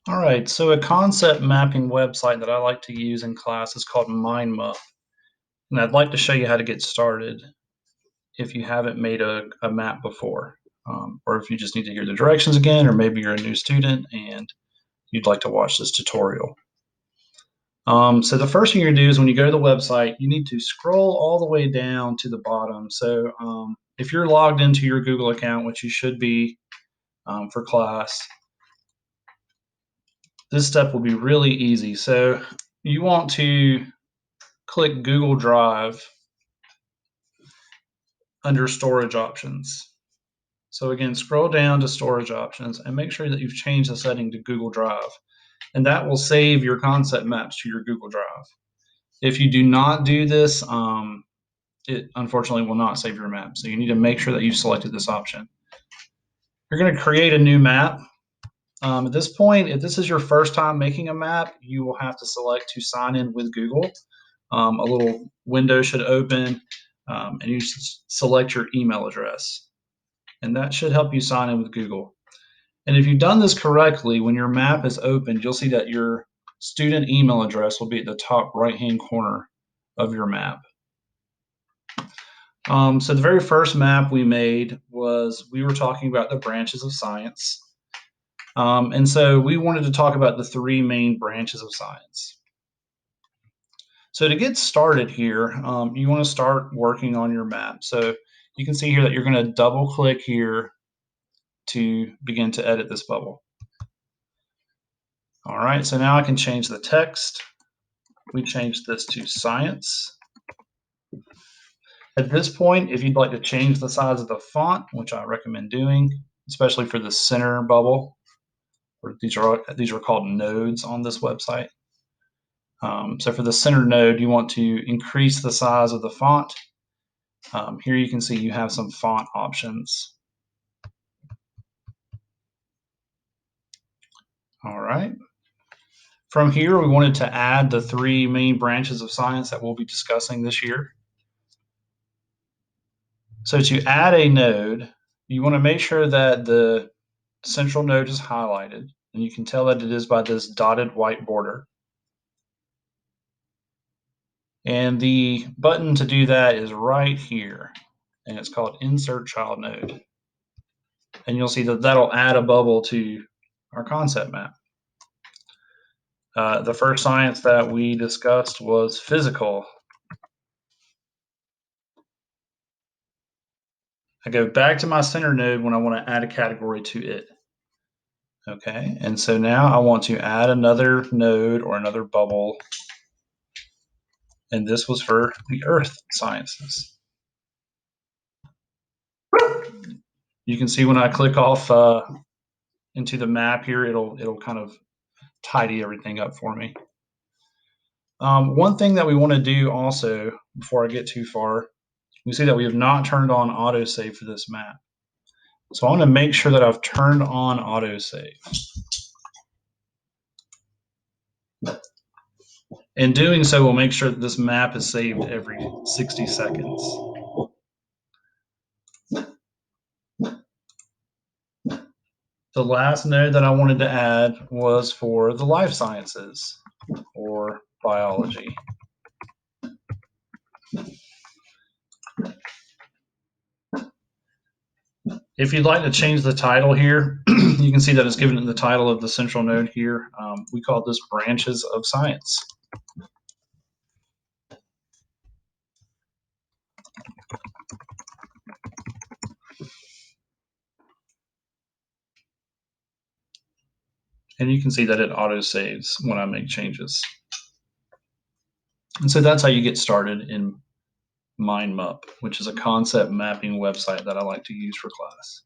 All right, so a concept mapping website that I like to use in class is called MindMup. And I'd like to show you how to get started if you haven't made a map before, or if you just need to hear the directions again, or maybe you're a new student and you'd like to watch this tutorial. So the first thing you're gonna do is when you go to the website, you need to scroll all the way down to the bottom. So if you're logged into your Google account, which you should be for class, this step will be really easy. So you want to click Google Drive under storage options. So again, scroll down to storage options and make sure that you've changed the setting to Google Drive. And that will save your concept maps to your Google Drive. If you do not do this, it unfortunately will not save your map. So you need to make sure that you've selected this option. You're going to create a new map. At this point, if this is your first time making a map, you will have to select to sign in with Google. A little window should open, and you select your email address. And that should help you sign in with Google. And if you've done this correctly, when your map is opened, you'll see that your student email address will be at the top right-hand corner of your map. So the very first map we made was we were talking about the branches of science. And so we wanted to talk about the three main branches of science. So to get started here, you want to start working on your map. So you can see here that you're going to double click here to begin to edit this bubble. All right, so now I can change the text. We changed this to science. At this point, if you'd like to change the size of the font, which I recommend doing, especially for the center bubble, or these are called nodes on this website. So for the center node, you want to increase the size of the font. Here you can see you have some font options. All right. From here, we wanted to add the three main branches of science that we'll be discussing this year. So to add a node, you want to make sure that the central node is highlighted, and you can tell that it is by this dotted white border. And the button to do that is right here, and it's called Insert Child Node. And you'll see that that'll add a bubble to our concept map. The first science that we discussed was physical. I go back to my center node when I want to add a category to it. Okay, and so now I want to add another node or another bubble, and this was for the earth sciences. You can see when I click off into the map here, it'll kind of tidy everything up for me. One thing that we want to do also before I get too far, you see that we have not turned on autosave for this map. So I want to make sure that I've turned on autosave. In doing so, we'll make sure that this map is saved every 60 seconds. The last node that I wanted to add was for the life sciences or biology. If you'd like to change the title here, you can see that it's given in the title of the central node here. We call this branches of science. And you can see that it auto saves when I make changes. And so that's how you get started in MindMup, which is a concept mapping website that I like to use for class.